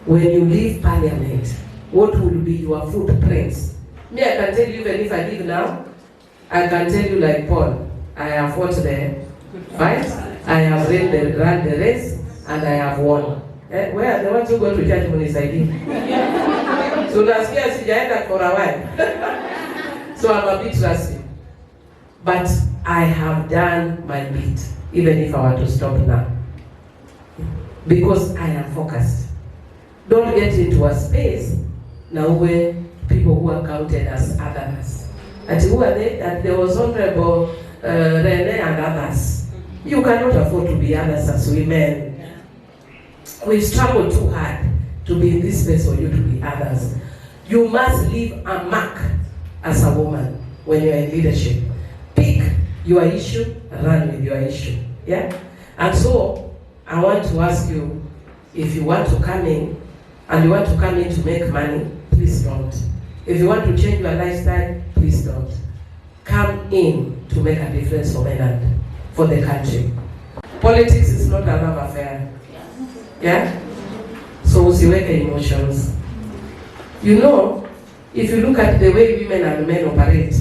when you leave parliament, what will be your footprints? Me, I can tell you, even if I leave now, I can tell you like Paul, I have fought the fight, I have run the race, and I have won. Where the ones who go to church when it's ID? So last year, I for a while. So I'm a bit rusty. But I have done my bit, even if I want to stop now. Because I am focused. Don't get into a space now where people who are counted as others. And who are they? And there was Honorable Rene and others. You cannot afford to be others as women. We struggle too hard to be in this space for you to be others. You must leave a mark as a woman when you are in leadership. Pick your issue, run with your issue. Yeah? And so, I want to ask you, if you want to come in, and you want to come in to make money, please don't. If you want to change your lifestyle, please don't. Come in to make a difference for men and for the country. Politics is not a love affair. Yeah? So usiweke emotions. You know, if you look at the way women and men operate,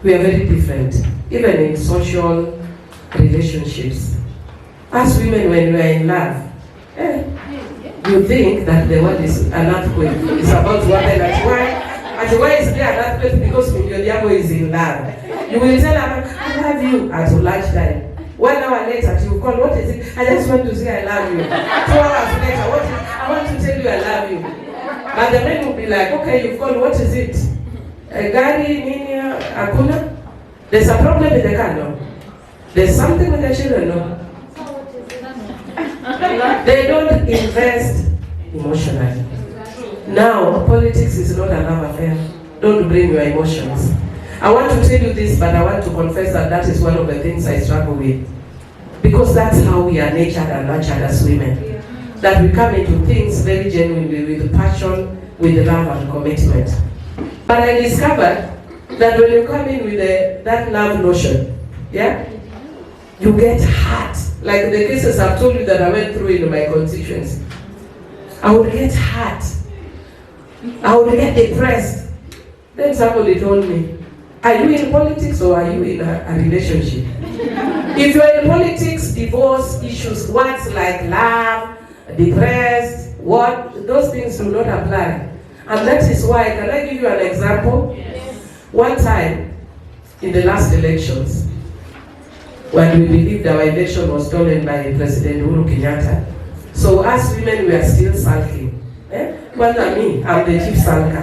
we are very different, even in social relationships. As women, when we are in love, you think that the world is an earthquake. It's about to happen. That's why is there an earthquake? Because Odhiambo is in love. You will tell her, I love you at lunchtime. 1 hour later, you call, what is it? I just want to say I love you. 2 hours later, I want to tell you I love you. But the men will be like, okay, you've called, what is it? Gari, nini, akuna? There's a problem with the car, no? There's something with the children, no? They don't invest emotionally. Now, politics is not a love affair. Don't bring your emotions. I want to tell you this, but I want to confess that that is one of the things I struggle with. Because that's how we are natured and nurtured as women. That we come into things very genuinely with passion, with love and commitment. But I discovered that when you come in with that love notion, yeah, you get hurt. Like the cases I've told you that I went through in my constituency. I would get hurt. I would get depressed. Then somebody told me, are you in politics or are you in a relationship? If you're in politics, divorce issues, words like love, depressed, what, those things do not apply. And that is why, can I give you an example? Yes. One time, in the last elections, when we believed our election was stolen by President Uhuru Kenyatta, so us women were still sulking. Well, not me, I'm the chief sulker.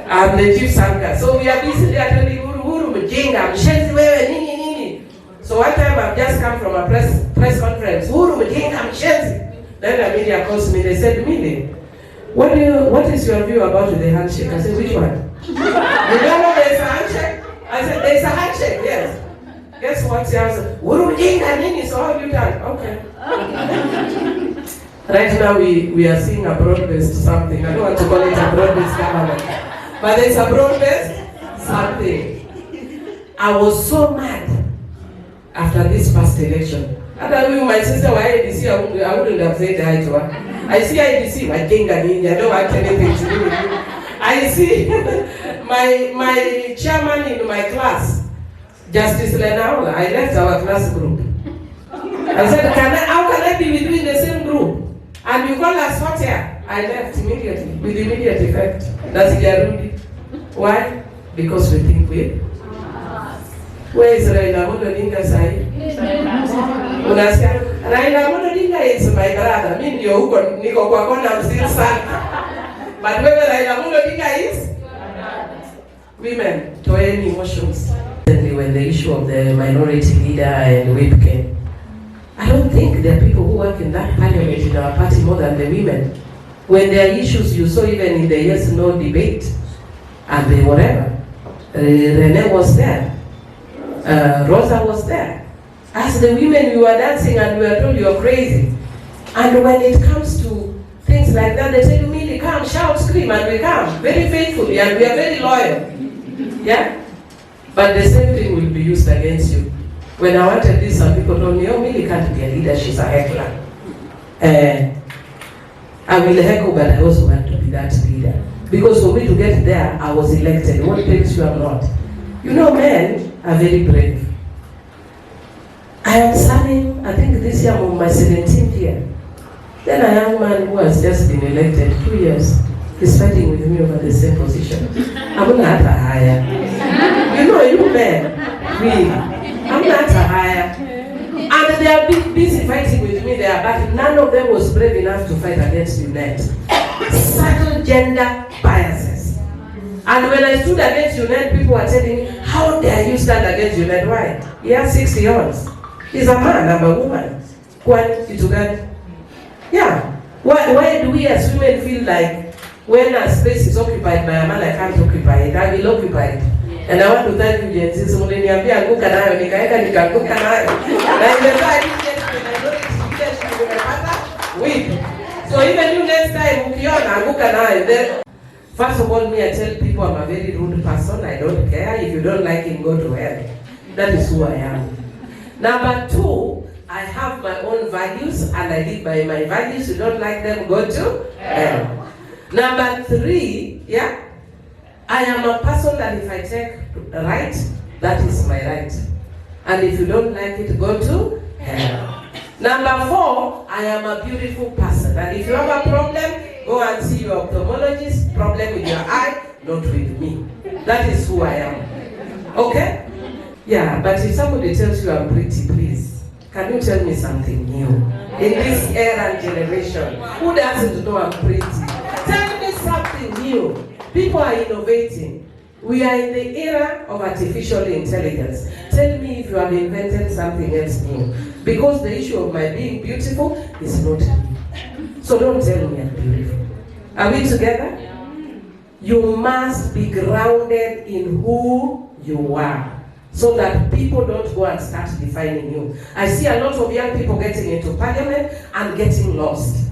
I'm the chief sulker. So we are busy there telling Uhuru, mjinga, mshenzi wewe, nini, nini. So one time I've just come from a press conference, Uhuru, mjinga, mshenzi. Then the media calls me, they said, Mili, what is your view about the handshake? I said, which one? You don't know there's a handshake? I said, there's a handshake, yes. Guess what? She answered, Uhuru, mjinga, nini, so how have you done? Okay. Right now we are seeing a broad-based something. I don't want to call it a broad-based government. But there's a broad-based something. I was so mad after this past election. And I knew my sister was IDC, I wouldn't have said hi to her. I see IDC, my king and I don't want anything to do with you. I see my chairman in my class, Justice Lenaola. I left our class group. I said, how can I be with you in the same group? And you call us what here? I left immediately, with immediate effect. That's Garudi. Why? Because we think we. Where is Raila Odinga say? Unasikia? Raila Odinga is my brother. Mimi ndio huko niko kwa kona mzuri sana. But where Raila Odinga is? Women, toeni emotions. When the issue of the minority leader and whip came, I don't think there are people who work in that parliament in our party more than the women. When there are issues, you saw even in the yes-no debate, and the whatever, Rene was there, Rosa was there. As the women, we were dancing and we were told you're crazy. And when it comes to things like that, they tell you, Millie, come, shout, scream, and we come, very faithfully, and we are very loyal. Yeah? But the same thing will be used against you. When I wanted this, some people told me, oh, Millie can't be a leader, she's a heckler. I will heckle, but I also want to be that leader. Because for me to get there, I was elected. What makes you I'm not? You know, men are very brave. I am serving, I think this year I'm on my 17th year. Then a young man who has just been elected 2 years is fighting with me over the same position. I'm not a hire. You know, you men, really. I'm not a hire. And they are busy fighting with me there, but none of them was brave enough to fight against UNET. Subtle gender biases. And when I stood against UNET, people were telling me, how dare you stand against UNET? Why? He has 60 years. He's a man, I'm a woman. Yeah. Why do we as women feel like when a space is occupied by a man, I can't occupy it? I will occupy it. And I want to thank you, Jen. Since when you are anguka nayo, nikaenda nikaanguka nayo. Na imefaa weep. So even you next time, ukiona anguka nayo, then first of all, me I tell people I'm a very rude person. I don't care. If you don't like him, go to hell. That is who I am. Number 2, I have my own values and I live by my values. You don't like them, go to hell. Number 3, yeah. I am a person that if I take right, that is my right. And if you don't like it, go to hell. Number 4, I am a beautiful person. And if you have a problem, go and see your ophthalmologist. Problem with your eye, not with me. That is who I am. Okay? Yeah, but if somebody tells you I'm pretty, please, can you tell me something new? In this era and generation, who doesn't know I'm pretty? Tell me something new. People are innovating. We are in the era of artificial intelligence. Tell me if you have invented something else new. Because the issue of my being beautiful is not me. So don't tell me I'm beautiful. Are we together? You must be grounded in who you are, so that people don't go and start defining you. I see a lot of young people getting into parliament and getting lost.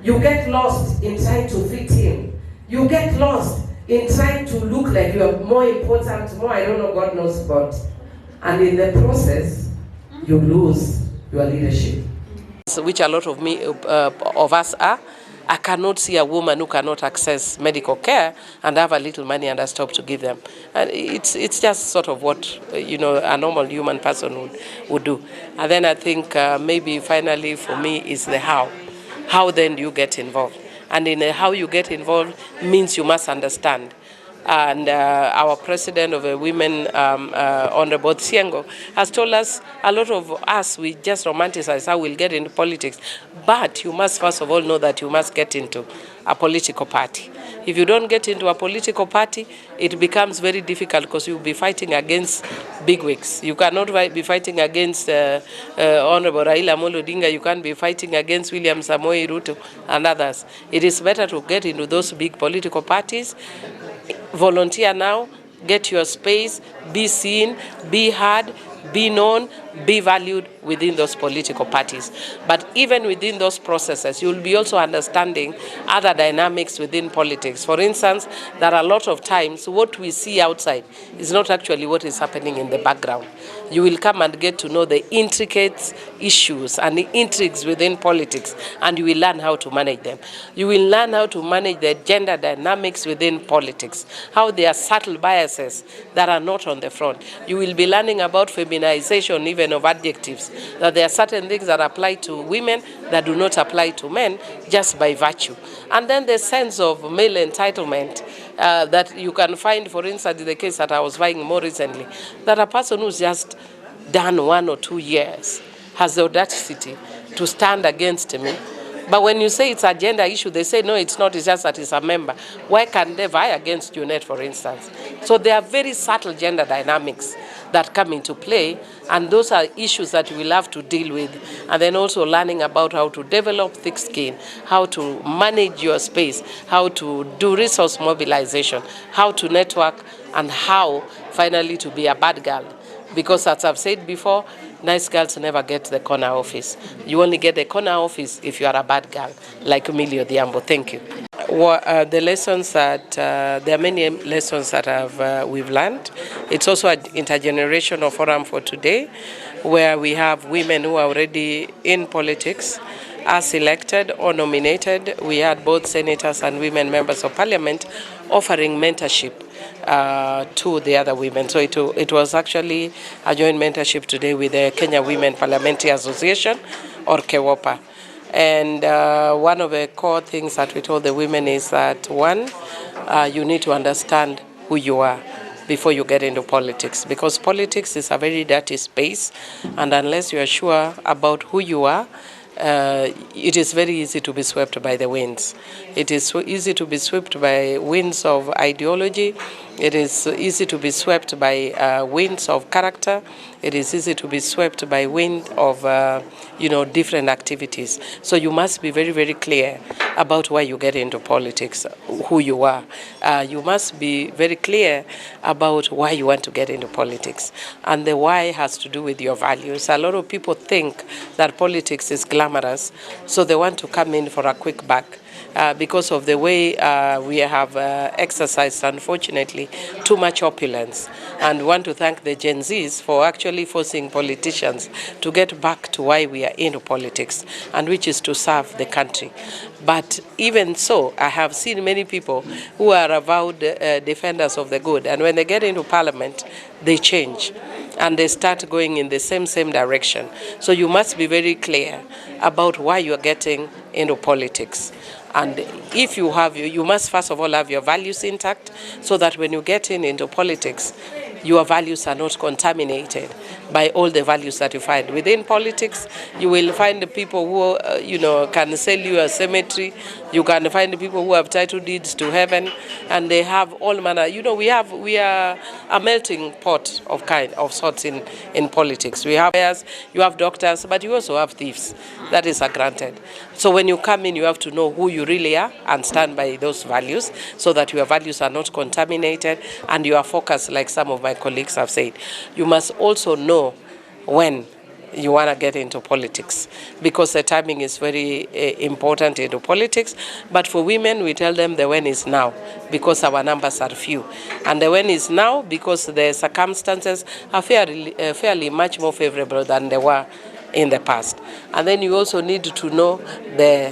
You get lost in trying to fit in. You get lost in trying to look like you are more important, more I don't know, God knows what. And in the process, you lose your leadership. Which a lot of us are. I cannot see a woman who cannot access medical care and have a little money and I stop to give them. And it's just sort of what, a normal human person would do. And then I think maybe finally for me is the how. How then do you get involved? And in how you get involved means you must understand. And our president of the women, Honorable Siengo, has told us, a lot of us, we just romanticize how we'll get into politics. But you must first of all know that you must get into a political party. If you don't get into a political party, it becomes very difficult because you'll be fighting against bigwigs. You cannot be fighting against Honorable Raila Odinga. You can't be fighting against William Samoei Ruto and others. It is better to get into those big political parties. Volunteer now, get your space, be seen, be heard, be known, be valued within those political parties. But even within those processes, you'll be also understanding other dynamics within politics. For instance, there are a lot of times what we see outside is not actually what is happening in the background. You will come and get to know the intricate issues and the intrigues within politics, and you will learn how to manage them. You will learn how to manage the gender dynamics within politics, how there are subtle biases that are not on the front. You will be learning about feminization even of adjectives, that there are certain things that apply to women that do not apply to men just by virtue. And then the sense of male entitlement that you can find, for instance, in the case that I was buying more recently, that a person who's just done 1 or 2 years has the audacity to stand against me. But when you say it's a gender issue, they say, no, it's not, it's just that it's a member. Why can't they vie against UNET, for instance? So there are very subtle gender dynamics that come into play, and those are issues that we'll have to deal with. And then also learning about how to develop thick skin, how to manage your space, how to do resource mobilization, how to network, and how finally to be a bad girl. Because as I've said before, nice girls never get the corner office. You only get the corner office if you are a bad girl, like Odhiambo. Thank you. The lessons that, there are many lessons that we've learned. It's also an intergenerational forum for today, where we have women who are already in politics, as elected or nominated, we had both senators and women members of parliament offering mentorship to the other women. So it was actually a joint mentorship today with the Kenya Women Parliamentary Association, or KEWOPA. And one of the core things that we told the women is that, one, you need to understand who you are before you get into politics, because politics is a very dirty space, and unless you are sure about who you are, it is very easy to be swept by the winds. It is so easy to be swept by winds of ideology. It is easy to be swept by winds of character. It is easy to be swept by wind of different activities. So you must be very, very clear about why you get into politics, who you are. You must be very clear about why you want to get into politics. And the why has to do with your values. A lot of people think that politics is glamorous, so they want to come in for a quick buck. Because of the way we have exercised, unfortunately, too much opulence. And we want to thank the Gen Zs for actually forcing politicians to get back to why we are into politics, and which is to serve the country. But even so, I have seen many people who are avowed defenders of the good, and when they get into parliament, they change and they start going in the same direction. So you must be very clear about why you are getting into politics. And if you have, you must first of all have your values intact, so that when you get into politics, your values are not contaminated by all the values that you find. Within politics, you will find the people who, can sell you a cemetery. You can find the people who have title deeds to heaven, and they have all manner. We are a melting pot of sorts in politics. We have lawyers, you have doctors, but you also have thieves. That is a granted. So when you come in, you have to know who you really are and stand by those values, so that your values are not contaminated and you are focused, like some of my colleagues have said. You must also know when you want to get into politics, because the timing is very important into politics. But for women, we tell them the when is now, because our numbers are few. And the when is now because the circumstances are fairly much more favorable than they were in the past. And then you also need to know the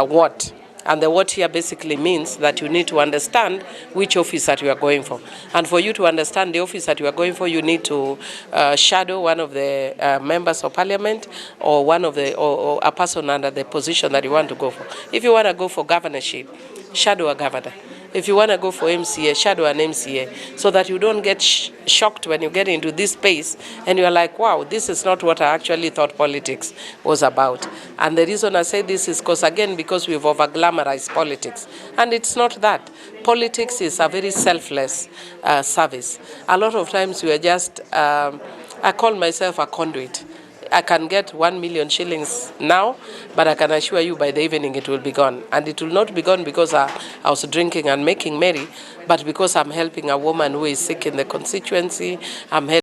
what. And the what here basically means that you need to understand which office that you are going for. And for you to understand the office that you are going for, you need to shadow one of the members of parliament, or or a person under the position that you want to go for. If you want to go for governorship, shadow a governor. If you want to go for MCA, shadow an MCA, so that you don't get shocked when you get into this space and you're like, wow, this is not what I actually thought politics was about. And the reason I say this is because we've over-glamorized politics. And it's not that. Politics is a very selfless service. A lot of times we are just, I call myself a conduit. I can get 1 million shillings now, but I can assure you by the evening it will be gone. And it will not be gone because I was drinking and making merry, but because I'm helping a woman who is sick in the constituency. I'm helping